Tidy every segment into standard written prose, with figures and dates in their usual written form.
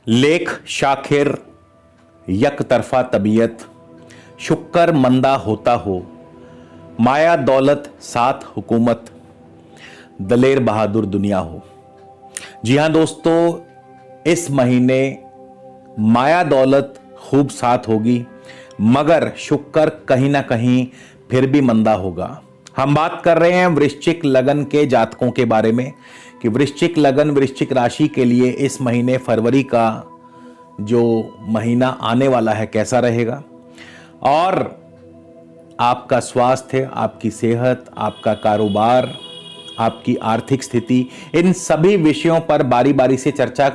लेख शाखिर यक तरफा तबीयत, शुक्र मंदा होता हो, माया दौलत साथ हुकूमत, दलेर बहादुर दुनिया हो। जी हां दोस्तों, इस महीने माया दौलत खूब साथ होगी, मगर शुक्र कहीं ना कहीं फिर भी मंदा होगा। हम बात कर रहे हैं वृश्चिक लगन के जातकों के बारे में कि वृश्चिक लगन, वृश्चिक राशि के लिए इस महीने फरवरी का जो महीना आने वाला है कैसा रहेगा, और आपका स्वास्थ्य, आपकी सेहत, आपका कारोबार, आपकी आर्थिक स्थिति, इन सभी विषयों पर बारी बारी से चर्चा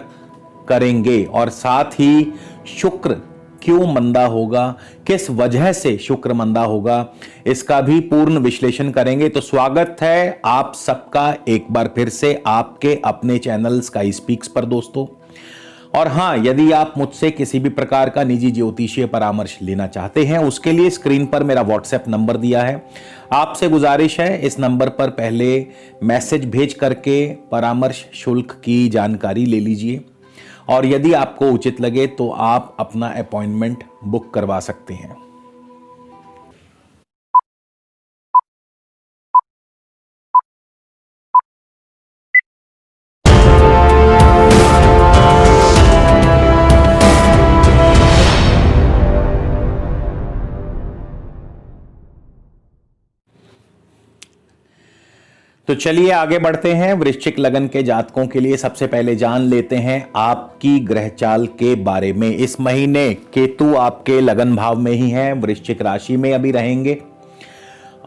करेंगे। और साथ ही शुक्र क्यों मंदा होगा, किस वजह से शुक्र मंदा होगा, इसका भी पूर्ण विश्लेषण करेंगे। तो स्वागत है आप सबका एक बार फिर से आपके अपने चैनल स्काई स्पीक्स पर दोस्तों। और हां, यदि आप मुझसे किसी भी प्रकार का निजी ज्योतिषीय परामर्श लेना चाहते हैं, उसके लिए स्क्रीन पर मेरा व्हाट्सएप नंबर दिया है। आपसे गुजारिश है, इस नंबर पर पहले मैसेज भेज करके परामर्श शुल्क की जानकारी ले लीजिए, और यदि आपको उचित लगे तो आप अपना अपॉइंटमेंट बुक करवा सकते हैं। तो चलिए आगे बढ़ते हैं। वृश्चिक लगन के जातकों के लिए सबसे पहले जान लेते हैं आपकी ग्रहचाल के बारे में। इस महीने केतु आपके लगन भाव में ही है, वृश्चिक राशि में अभी रहेंगे,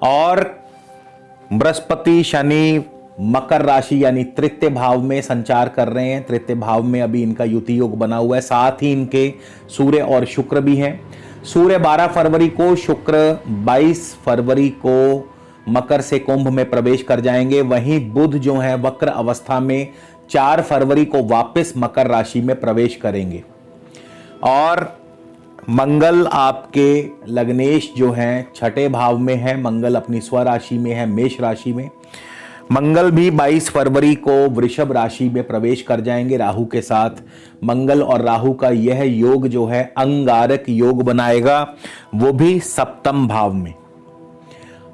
और बृहस्पति शनि मकर राशि यानी तृतीय भाव में संचार कर रहे हैं। तृतीय भाव में अभी इनका युति योग बना हुआ है, साथ ही इनके सूर्य और शुक्र भी हैं। सूर्य 12 फरवरी को, शुक्र 22 फरवरी को मकर से कुंभ में प्रवेश कर जाएंगे। वहीं बुध जो है वक्र अवस्था में 4 फरवरी को वापस मकर राशि में प्रवेश करेंगे। और मंगल आपके लग्नेश जो हैं छठे भाव में है, मंगल अपनी स्वराशि में है, मेष राशि में। मंगल भी 22 फरवरी को वृषभ राशि में प्रवेश कर जाएंगे राहु के साथ। मंगल और राहु का यह योग जो है अंगारक योग बनाएगा, वो भी सप्तम भाव में।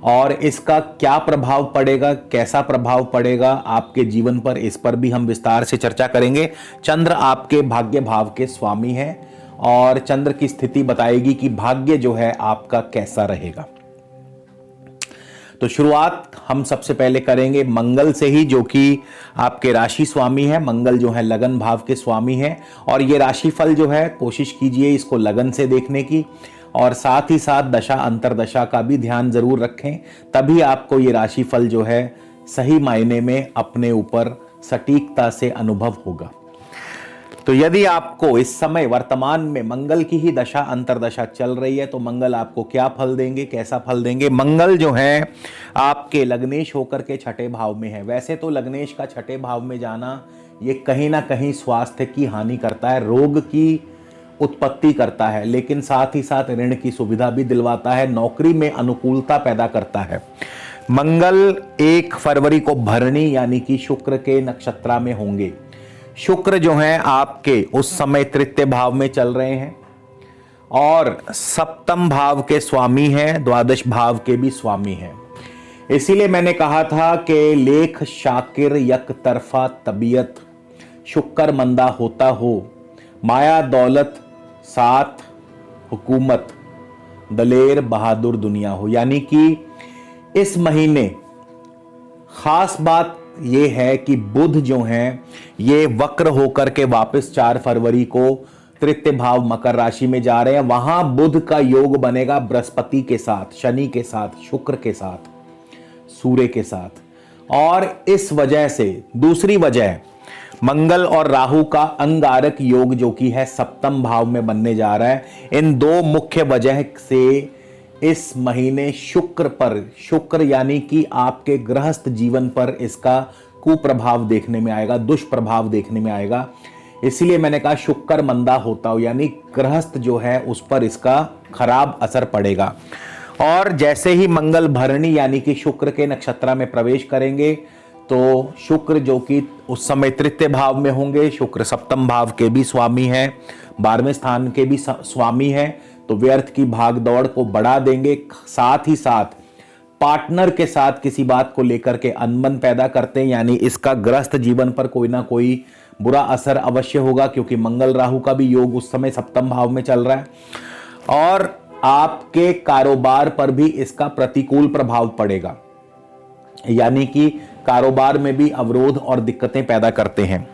और इसका क्या प्रभाव पड़ेगा, कैसा प्रभाव पड़ेगा आपके जीवन पर, इस पर भी हम विस्तार से चर्चा करेंगे। चंद्र आपके भाग्य भाव के स्वामी हैं, और चंद्र की स्थिति बताएगी कि भाग्य जो है आपका कैसा रहेगा। तो शुरुआत हम सबसे पहले करेंगे मंगल से ही, जो कि आपके राशि स्वामी है। मंगल जो है लगन भाव के स्वामी है, और ये राशिफल जो है कोशिश कीजिए इसको लगन से देखने की, और साथ ही साथ दशा अंतरदशा का भी ध्यान जरूर रखें, तभी आपको ये राशिफल जो है सही मायने में अपने ऊपर सटीकता से अनुभव होगा। तो यदि आपको इस समय वर्तमान में मंगल की ही दशा अंतरदशा चल रही है, तो मंगल आपको क्या फल देंगे, कैसा फल देंगे। मंगल जो है आपके लग्नेश होकर के छठे भाव में है। वैसे तो लग्नेश का छठे भाव में जाना ये कहीं ना कहीं स्वास्थ्य की हानि करता है, रोग की उत्पत्ति करता है, लेकिन साथ ही साथ ऋण की सुविधा भी दिलवाता है, नौकरी में अनुकूलता पैदा करता है। मंगल 1 फरवरी को भरणी यानी कि शुक्र के नक्षत्रा में होंगे। शुक्र जो हैं आपके उस समय तृतीय भाव में चल रहे हैं, और सप्तम भाव के स्वामी हैं, द्वादश भाव के भी स्वामी हैं। इसीलिए मैंने कहा था कि लेख शाकिर यक तरफा तबीयत, शुक्र मंदा होता हो, माया दौलत साथ हुकूमत, दलेर बहादुर दुनिया हो। यानी कि इस महीने खास बात यह है कि बुध जो हैं ये वक्र होकर के वापस 4 फरवरी को तृतीय भाव मकर राशि में जा रहे हैं। वहां बुध का योग बनेगा बृहस्पति के साथ, शनि के साथ, शुक्र के साथ, सूर्य के साथ। और इस वजह से दूसरी वजह, मंगल और राहु का अंगारक योग जो कि है सप्तम भाव में बनने जा रहा है। इन दो मुख्य वजह से इस महीने शुक्र पर, शुक्र यानी कि आपके गृहस्थ जीवन पर इसका कुप्रभाव देखने में आएगा, दुष्प्रभाव देखने में आएगा। इसलिए मैंने कहा शुक्र मंदा होता हो, यानी गृहस्थ जो है उस पर इसका खराब असर पड़ेगा। और जैसे ही मंगल भरणी यानी कि शुक्र के नक्षत्र में प्रवेश करेंगे, तो शुक्र जो कि उस समय तृतीय भाव में होंगे, शुक्र सप्तम भाव के भी स्वामी हैं, 12वें स्थान के भी स्वामी हैं, तो व्यर्थ की भाग दौड़ को बढ़ा देंगे। साथ ही साथ पार्टनर के साथ किसी बात को लेकर के अनबन पैदा करते हैं, यानी इसका गृहस्थ जीवन पर कोई ना कोई बुरा असर अवश्य होगा, क्योंकि मंगल राहु का भी योग उस समय सप्तम भाव में चल रहा है। और आपके कारोबार पर भी इसका प्रतिकूल प्रभाव पड़ेगा, यानी कि कारोबार में भी अवरोध और दिक्कतें पैदा करते हैं।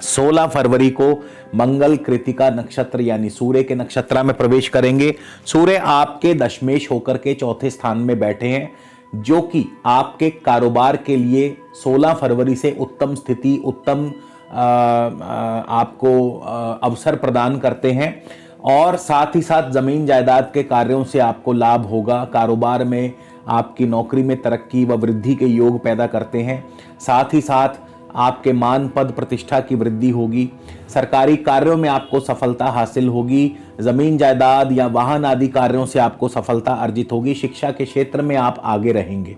16 फरवरी को मंगल कृतिका नक्षत्र यानी सूर्य के नक्षत्र में प्रवेश करेंगे। सूर्य आपके दशमेश होकर के चौथे स्थान में बैठे हैं, जो कि आपके कारोबार के लिए 16 फरवरी से उत्तम स्थिति, उत्तम आपको अवसर प्रदान करते हैं। और साथ ही साथ जमीन जायदाद के कार्यों से आपको लाभ होगा। कारोबार में आपकी नौकरी में तरक्की व वृद्धि के योग पैदा करते हैं। साथ ही साथ आपके मान पद प्रतिष्ठा की वृद्धि होगी। सरकारी कार्यों में आपको सफलता हासिल होगी। जमीन जायदाद या वाहन आदि कार्यों से आपको सफलता अर्जित होगी। शिक्षा के क्षेत्र में आप आगे रहेंगे।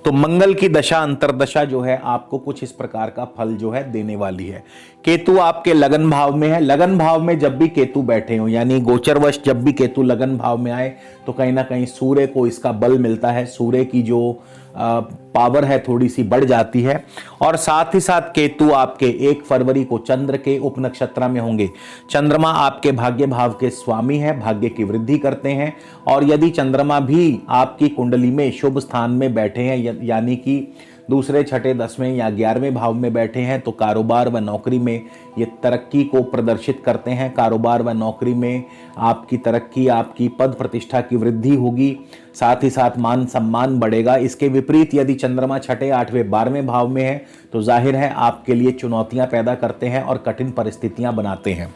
तो मंगल की दशा अंतरदशा जो है आपको कुछ इस प्रकार का फल जो है देने वाली है। केतु आपके लगन भाव में है। लगन भाव में जब भी केतु बैठे हो, यानी गोचरवश जब भी केतु लगन भाव में आए, तो कहीं ना कहीं सूर्य को इसका बल मिलता है। सूर्य की जो पावर है थोड़ी सी बढ़ जाती है। और साथ ही साथ केतु आपके 1 फरवरी को चंद्र के उप नक्षत्र में होंगे। चंद्रमा आपके भाग्य भाव के स्वामी है, भाग्य की वृद्धि करते हैं। और यदि चंद्रमा भी आपकी कुंडली में शुभ स्थान में बैठे हैं, यानी कि दूसरे, छठे, 10वें या 11वें भाव में बैठे हैं, तो कारोबार व नौकरी में ये तरक्की को प्रदर्शित करते हैं। कारोबार व नौकरी में आपकी तरक्की, आपकी पद प्रतिष्ठा की वृद्धि होगी। साथ ही साथ मान सम्मान बढ़ेगा। इसके विपरीत यदि चंद्रमा छठे, 8वें, 12वें भाव में है, तो जाहिर है आपके लिए चुनौतियां पैदा करते हैं और कठिन परिस्थितियां बनाते हैं।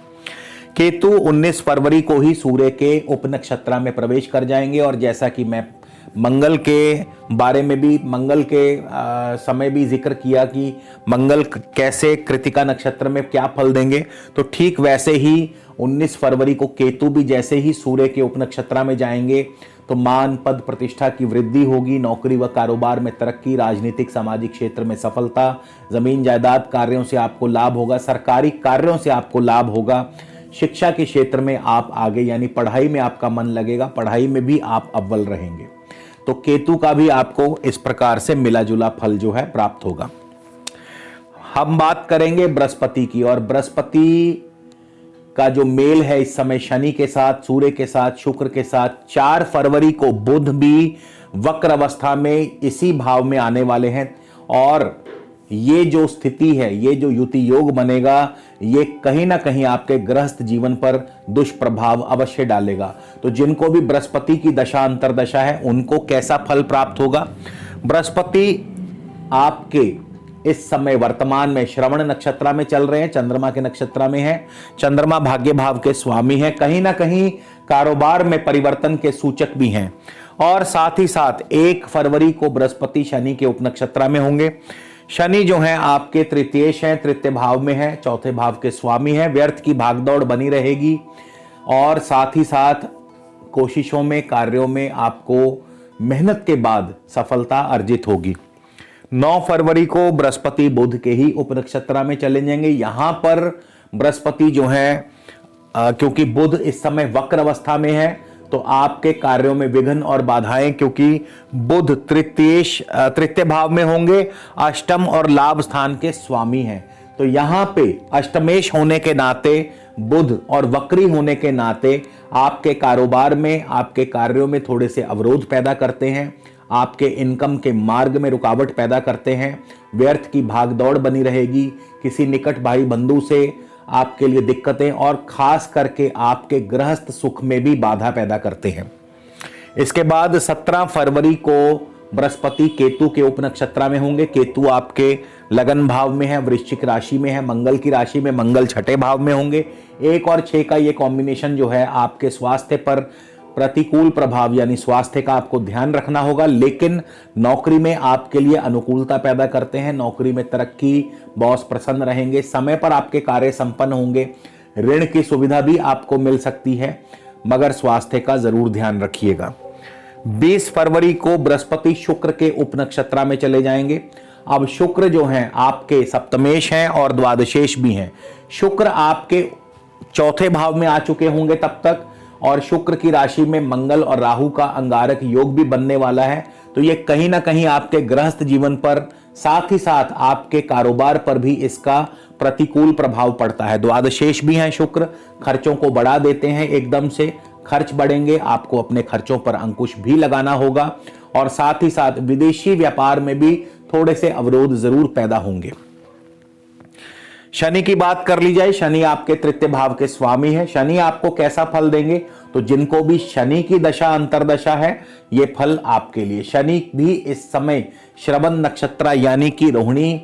केतु 19 फरवरी को ही सूर्य के उप नक्षत्र में प्रवेश कर जाएंगे। और जैसा कि मैं मंगल के बारे में भी, मंगल के समय भी जिक्र किया कि मंगल कैसे कृतिका नक्षत्र में क्या फल देंगे, तो ठीक वैसे ही 19 फरवरी को केतु भी जैसे ही सूर्य के उप नक्षत्र में जाएंगे, तो मान पद प्रतिष्ठा की वृद्धि होगी। नौकरी व कारोबार में तरक्की, राजनीतिक सामाजिक क्षेत्र में सफलता, जमीन जायदाद कार्यों से आपको लाभ होगा, सरकारी कार्यों से आपको लाभ होगा। शिक्षा के क्षेत्र में आप आगे, यानी पढ़ाई में आपका मन लगेगा, पढ़ाई में भी आप अव्वल रहेंगे। तो केतु का भी आपको इस प्रकार से मिला जुला फल जो है प्राप्त होगा। हम बात करेंगे बृहस्पति की, और बृहस्पति का जो मेल है इस समय शनि के साथ, सूर्य के साथ, शुक्र के साथ। 4 फरवरी को बुध भी वक्र अवस्था में इसी भाव में आने वाले हैं। और ये जो स्थिति है, ये जो युति योग बनेगा, ये कहीं ना कहीं आपके गृहस्थ जीवन पर दुष्प्रभाव अवश्य डालेगा। तो जिनको भी बृहस्पति की दशा अंतरदशा है, उनको कैसा फल प्राप्त होगा? बृहस्पति आपके इस समय वर्तमान में श्रवण नक्षत्र में चल रहे हैं, चंद्रमा के नक्षत्र में है। चंद्रमा भाग्य भाव के स्वामी है। कहीं ना कहीं कारोबार में परिवर्तन के सूचक भी हैं। और साथ ही साथ 1 फरवरी को बृहस्पति शनि के उप नक्षत्र में होंगे। शनि जो है आपके तृतीयेश हैं, तृतीय भाव में है, चौथे भाव के स्वामी हैं। व्यर्थ की भागदौड़ बनी रहेगी। और साथ ही साथ कोशिशों में, कार्यों में आपको मेहनत के बाद सफलता अर्जित होगी। 9 फरवरी को बृहस्पति बुध के ही उप नक्षत्र में चले जाएंगे। यहां पर बृहस्पति जो है, क्योंकि बुध इस समय वक्र अवस्था में है, तो आपके कार्यों में विघ्न और बाधाएं, क्योंकि बुध तृतीय भाव में होंगे, अष्टम और लाभ स्थान के स्वामी हैं। तो यहां पे अष्टमेश होने के नाते, बुध और वक्री होने के नाते आपके कारोबार में, आपके कार्यों में थोड़े से अवरोध पैदा करते हैं। आपके इनकम के मार्ग में रुकावट पैदा करते हैं। व्यर्थ की भागदौड़ बनी रहेगी। किसी निकट भाई बंधु से आपके लिए दिक्कतें, और खास करके आपके गृहस्थ सुख में भी बाधा पैदा करते हैं। इसके बाद 17 फरवरी को बृहस्पति केतु के उप नक्षत्र में होंगे। केतु आपके लगन भाव में है, वृश्चिक राशि में है, मंगल की राशि में, मंगल छठे भाव में होंगे। 1 और 6 का ये कॉम्बिनेशन जो है आपके स्वास्थ्य पर प्रतिकूल प्रभाव, यानी स्वास्थ्य का आपको ध्यान रखना होगा। लेकिन नौकरी में आपके लिए अनुकूलता पैदा करते हैं। नौकरी में तरक्की, बॉस प्रसन्न रहेंगे, समय पर आपके कार्य संपन्न होंगे। ऋण की सुविधा भी आपको मिल सकती है, मगर स्वास्थ्य का जरूर ध्यान रखिएगा। 20 फरवरी को बृहस्पति शुक्र के उप नक्षत्र में चले जाएंगे। अब शुक्र जो हैं आपके सप्तमेश हैं और द्वादशेश भी हैं। शुक्र आपके चौथे भाव में आ चुके होंगे तब तक, और शुक्र की राशि में मंगल और राहु का अंगारक योग भी बनने वाला है। तो ये कहीं ना कहीं आपके गृहस्थ जीवन पर, साथ ही साथ आपके कारोबार पर भी इसका प्रतिकूल प्रभाव पड़ता है। द्वादशेश भी हैं शुक्र, खर्चों को बढ़ा देते हैं, एकदम से खर्च बढ़ेंगे, आपको अपने खर्चों पर अंकुश भी लगाना होगा, और साथ ही साथ विदेशी व्यापार में भी थोड़े से अवरोध जरूर पैदा होंगे। शनि की बात कर ली जाए, शनि आपके तृतीय भाव के स्वामी है। शनि आपको कैसा फल देंगे, तो जिनको भी शनि की दशा अंतरदशा है, ये फल आपके लिए। शनि भी इस समय श्रवण नक्षत्र यानी कि रोहिणी,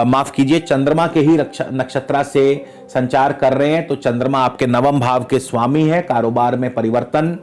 माफ कीजिए, चंद्रमा के ही नक्षत्र से संचार कर रहे हैं। तो चंद्रमा आपके नवम भाव के स्वामी है, कारोबार में परिवर्तन।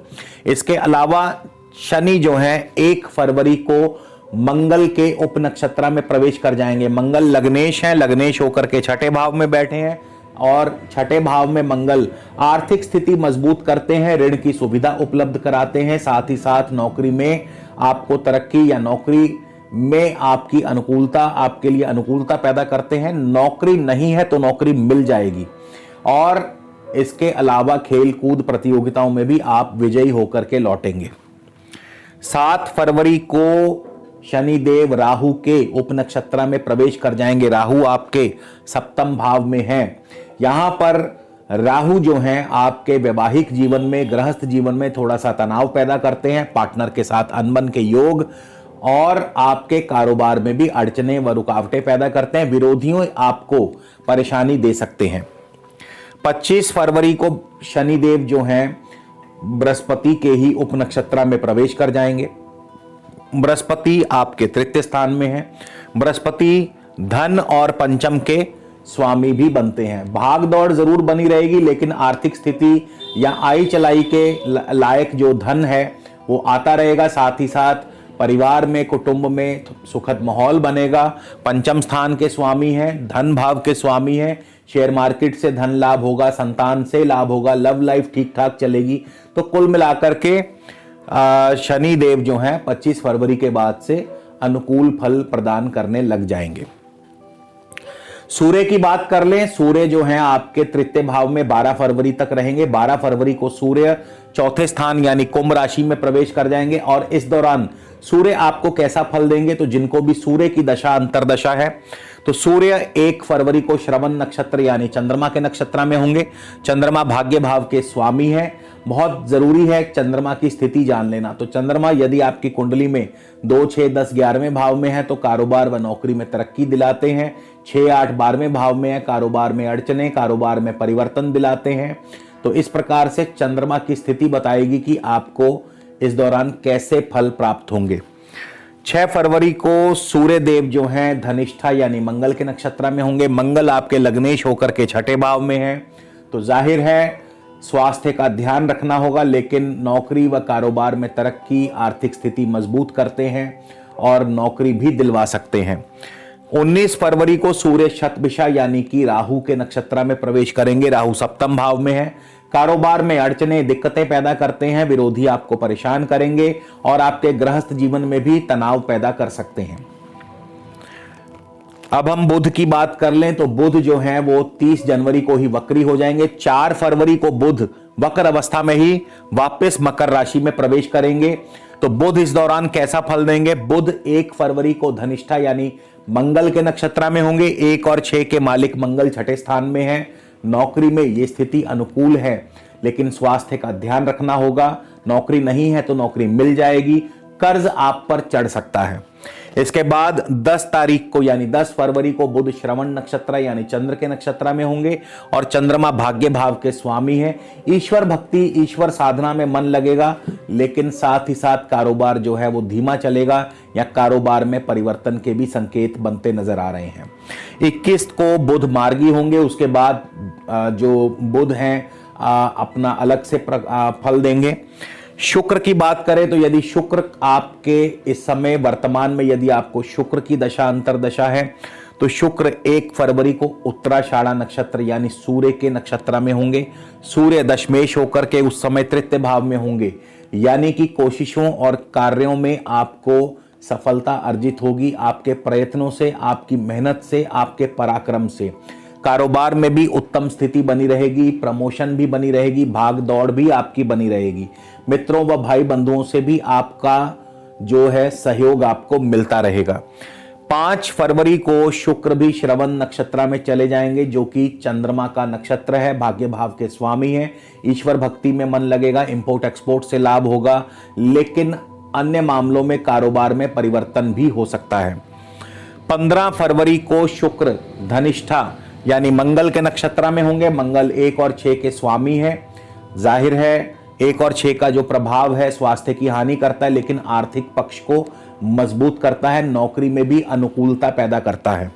इसके अलावा शनि जो है 1 फरवरी को मंगल के उप नक्षत्र में प्रवेश कर जाएंगे। मंगल लग्नेश है, लग्नेश होकर के छठे भाव में बैठे हैं, और छठे भाव में मंगल आर्थिक स्थिति मजबूत करते हैं, ऋण की सुविधा उपलब्ध कराते हैं, साथ ही साथ नौकरी में आपको तरक्की या नौकरी में आपकी अनुकूलता, आपके लिए अनुकूलता पैदा करते हैं। नौकरी नहीं है तो नौकरी मिल जाएगी, और इसके अलावा खेल कूद प्रतियोगिताओं में भी आप विजयी होकर के लौटेंगे। 7 फरवरी को शनिदेव राहु के उप नक्षत्र में प्रवेश कर जाएंगे। राहु आपके सप्तम भाव में हैं। यहां पर राहु जो हैं आपके वैवाहिक जीवन में, गृहस्थ जीवन में थोड़ा सा तनाव पैदा करते हैं, पार्टनर के साथ अनबन के योग, और आपके कारोबार में भी अड़चने व रुकावटें पैदा करते हैं। विरोधियों आपको परेशानी दे सकते हैं। 25 फरवरी को शनिदेव जो हैं बृहस्पति के ही उप नक्षत्र में प्रवेश कर जाएंगे। बृहस्पति आपके तृतीय स्थान में है। बृहस्पति धन और पंचम के स्वामी भी बनते हैं। भाग दौड़ जरूर बनी रहेगी, लेकिन आर्थिक स्थिति या आई चलाई के लायक जो धन है वो आता रहेगा। साथ ही साथ परिवार में, कुटुंब में सुखद माहौल बनेगा। पंचम स्थान के स्वामी हैं, धन भाव के स्वामी हैं। शेयर मार्केट से धन लाभ होगा, संतान से लाभ होगा, लव लाइफ ठीक ठाक चलेगी। तो कुल मिलाकर के शनि देव जो हैं 25 फरवरी के बाद से अनुकूल फल प्रदान करने लग जाएंगे। सूर्य की बात कर लें, सूर्य जो हैं आपके तृतीय भाव में 12 फरवरी तक रहेंगे। 12 फरवरी को सूर्य चौथे स्थान यानी कुंभ राशि में प्रवेश कर जाएंगे, और इस दौरान सूर्य आपको कैसा फल देंगे, तो जिनको भी सूर्य की दशा अंतरदशा है, तो सूर्य 1 फरवरी को श्रवण नक्षत्र यानी चंद्रमा के नक्षत्र में होंगे। चंद्रमा भाग्य भाव के स्वामी हैं। बहुत जरूरी है चंद्रमा की स्थिति जान लेना। तो चंद्रमा यदि आपकी कुंडली में 2, 6, 10, 11वें भाव में है तो कारोबार व नौकरी में तरक्की दिलाते हैं। 6, 8, 12वें भाव में है, कारोबार में अड़चने, कारोबार में परिवर्तन दिलाते हैं। तो इस प्रकार से चंद्रमा की स्थिति बताएगी कि आपको इस दौरान कैसे फल प्राप्त होंगे। 6 फरवरी को सूर्य देव जो हैं धनिष्ठा यानी मंगल के नक्षत्र में होंगे। मंगल आपके लग्नेश होकर के छठे भाव में है, तो जाहिर है स्वास्थ्य का ध्यान रखना होगा, लेकिन नौकरी व कारोबार में तरक्की, आर्थिक स्थिति मजबूत करते हैं और नौकरी भी दिलवा सकते हैं। 19 फरवरी को सूर्य शतभिषा यानी कि राहु के नक्षत्र में प्रवेश करेंगे। राहु सप्तम भाव में है। कारोबार में अड़चने, दिक्कतें पैदा करते हैं, विरोधी आपको परेशान करेंगे और आपके गृहस्थ जीवन में भी तनाव पैदा कर सकते हैं। अब हम बुध की बात कर लें तो बुध जो है वो 30 जनवरी को ही वक्री हो जाएंगे। 4 फरवरी को बुध वक्र अवस्था में ही वापस मकर राशि में प्रवेश करेंगे। तो बुध इस दौरान कैसा फल देंगे? बुध 1 फरवरी को धनिष्ठा यानी मंगल के नक्षत्र में होंगे। 1 और 6 के मालिक मंगल छठे स्थान में है। नौकरी में ये स्थिति अनुकूल है, लेकिन स्वास्थ्य का ध्यान रखना होगा। नौकरी नहीं है तो नौकरी मिल जाएगी। कर्ज आप पर चढ़ सकता है। इसके बाद 10 तारीख को यानी 10 फरवरी को बुध श्रवण नक्षत्र यानी चंद्र के नक्षत्र में होंगे और चंद्रमा भाग्य भाव के स्वामी हैं। ईश्वर भक्ति, ईश्वर साधना में मन लगेगा, लेकिन साथ ही साथ कारोबार जो है वो धीमा चलेगा या कारोबार में परिवर्तन के भी संकेत बनते नजर आ रहे हैं। 21 को बुध मार्गी होंगे। उसके बाद जो बुध हैं अपना अलग से फल देंगे। शुक्र की बात करें तो यदि शुक्र आपके इस समय वर्तमान में यदि आपको शुक्र की दशा अंतरदशा है तो शुक्र 1 फरवरी को उत्तराषाढ़ा नक्षत्र यानी सूर्य के नक्षत्र में होंगे। सूर्य दशमेश होकर के उस समय तृतीय भाव में होंगे, यानी कि कोशिशों और कार्यों में आपको सफलता अर्जित होगी आपके प्रयत्नों से, आपकी मेहनत से, आपके पराक्रम से। कारोबार में भी उत्तम स्थिति बनी रहेगी, प्रमोशन भी बनी रहेगी, भाग दौड़ भी आपकी बनी रहेगी। मित्रों व भाई बंधुओं से भी आपका जो है सहयोग आपको मिलता रहेगा। 5 फरवरी को शुक्र भी श्रवण नक्षत्र में चले जाएंगे, जो कि चंद्रमा का नक्षत्र है, भाग्य भाव के स्वामी हैं। ईश्वर भक्ति में मन लगेगा, इंपोर्ट एक्सपोर्ट से लाभ होगा, लेकिन अन्य मामलों में कारोबार में परिवर्तन भी हो सकता है। 15 फरवरी को शुक्र धनिष्ठा यानी मंगल के नक्षत्र में होंगे। मंगल 1 और 6 के स्वामी है। जाहिर है 1 और 6 का जो प्रभाव है स्वास्थ्य की हानि करता है, लेकिन आर्थिक पक्ष को मजबूत करता है, नौकरी में भी अनुकूलता पैदा करता है।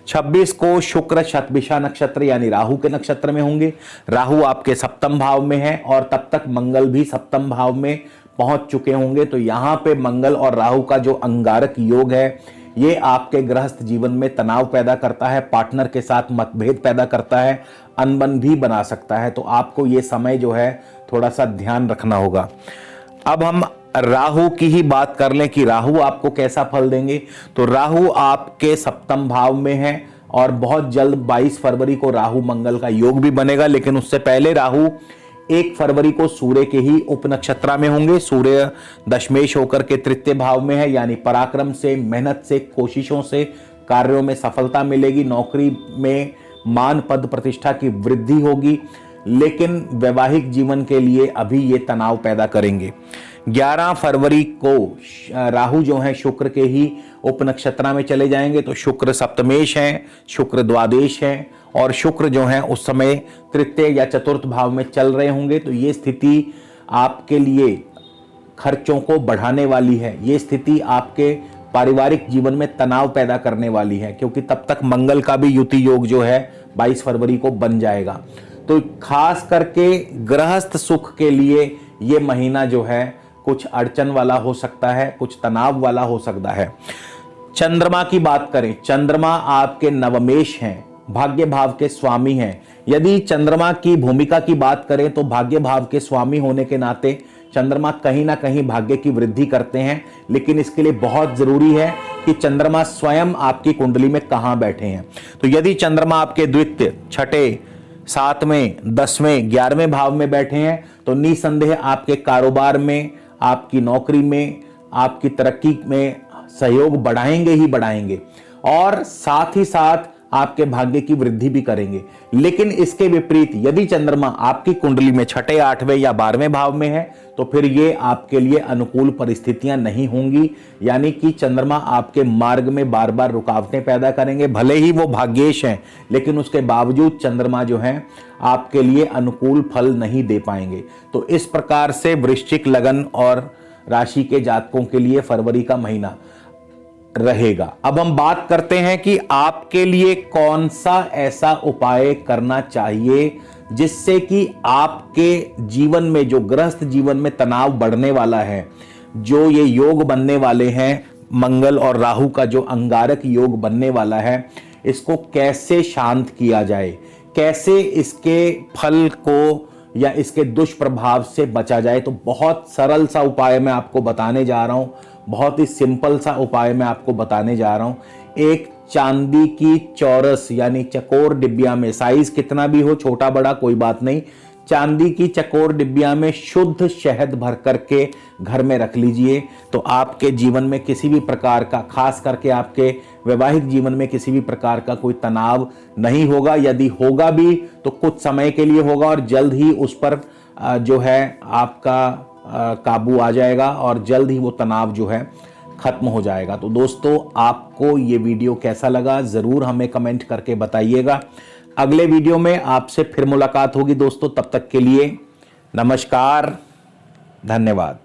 26 को शुक्र शतभिषा नक्षत्र यानी राहु के नक्षत्र में होंगे। राहु आपके सप्तम भाव में है और तब तक मंगल भी सप्तम भाव में पहुंच चुके होंगे। तो यहां पे मंगल और राहु का जो अंगारक योग है, ये आपके गृहस्थ जीवन में तनाव पैदा करता है, पार्टनर के साथ मतभेद पैदा करता है, अनबन भी बना सकता है। तो आपको ये समय जो है थोड़ा सा ध्यान रखना होगा। अब हम राहु की ही बात कर लें कि राहु आपको कैसा फल देंगे। तो राहु आपके सप्तम भाव में है और बहुत जल्द 22 फरवरी को राहु मंगल का योग भी बनेगा, लेकिन उससे पहले राहु 1 फरवरी को सूर्य के ही उपनक्षत्र में होंगे। सूर्य दशमेश होकर के तृतीय भाव में है, यानी पराक्रम से, मेहनत से, कोशिशों से कार्यों में सफलता मिलेगी, नौकरी में मान पद प्रतिष्ठा की वृद्धि होगी, लेकिन वैवाहिक जीवन के लिए अभी ये तनाव पैदा करेंगे। 11 फरवरी को राहु जो है शुक्र के ही उपनक्षत्र में चले जाएंगे। तो शुक्र सप्तमेश हैं, शुक्र द्वादेश हैं और शुक्र जो है उस समय तृतीय या चतुर्थ भाव में चल रहे होंगे। तो ये स्थिति आपके लिए खर्चों को बढ़ाने वाली है, ये स्थिति आपके पारिवारिक जीवन में तनाव पैदा करने वाली है, क्योंकि तब तक मंगल का भी युति योग जो है 22 फरवरी को बन जाएगा। तो खास करके गृहस्थ सुख के लिए ये महीना जो है कुछ अड़चन वाला हो सकता है, कुछ तनाव वाला हो सकता है। चंद्रमा की बात करें, चंद्रमा आपके नवमेश हैं, भाग्य भाव के स्वामी हैं। यदि चंद्रमा की भूमिका की बात करें तो भाग्य भाव के स्वामी होने के नाते चंद्रमा कहीं ना कहीं भाग्य की वृद्धि करते हैं, लेकिन इसके लिए बहुत जरूरी है कि चंद्रमा स्वयं आपकी कुंडली में कहां बैठे हैं। तो यदि चंद्रमा आपके द्वितीय, छठे, 7वें, 10वें, 11वें भाव में बैठे हैं तो निसंदेह आपके कारोबार में, आपकी नौकरी में, आपकी तरक्की में सहयोग बढ़ाएंगे ही बढ़ाएंगे और साथ ही साथ आपके भाग्य की वृद्धि भी करेंगे। लेकिन इसके विपरीत यदि चंद्रमा आपकी कुंडली में छठे, 8वें या 12वें भाव में है तो फिर ये आपके लिए अनुकूल परिस्थितियां नहीं होंगी, यानी कि चंद्रमा आपके मार्ग में बार बार रुकावटें पैदा करेंगे। भले ही वो भाग्येश हैं, लेकिन उसके बावजूद चंद्रमा जो है आपके लिए अनुकूल फल नहीं दे पाएंगे। तो इस प्रकार से वृश्चिक लगन और राशि के जातकों के लिए फरवरी का महीना रहेगा। अब हम बात करते हैं कि आपके लिए कौन सा ऐसा उपाय करना चाहिए जिससे कि आपके जीवन में, जो गृहस्थ जीवन में तनाव बढ़ने वाला है, जो ये योग बनने वाले हैं, मंगल और राहु का जो अंगारक योग बनने वाला है, इसको कैसे शांत किया जाए, कैसे इसके फल को या इसके दुष्प्रभाव से बचा जाए। तो बहुत सरल सा उपाय मैं आपको बताने जा रहा हूं, बहुत ही सिंपल सा उपाय मैं आपको बताने जा रहा हूं। एक चांदी की चौरस यानी चकोर डिब्बिया में, साइज कितना भी हो, छोटा बड़ा कोई बात नहीं, चांदी की चकोर डिब्बिया में शुद्ध शहद भर करके घर में रख लीजिए। तो आपके जीवन में किसी भी प्रकार का, खास करके आपके वैवाहिक जीवन में किसी भी प्रकार का कोई तनाव नहीं होगा। यदि होगा भी तो कुछ समय के लिए होगा और जल्द ही उस पर जो है आपका काबू आ जाएगा और जल्द ही वो तनाव जो है खत्म हो जाएगा। तो दोस्तों, आपको ये वीडियो कैसा लगा जरूर हमें कमेंट करके बताइएगा। अगले वीडियो में आपसे फिर मुलाकात होगी दोस्तों, तब तक के लिए नमस्कार, धन्यवाद।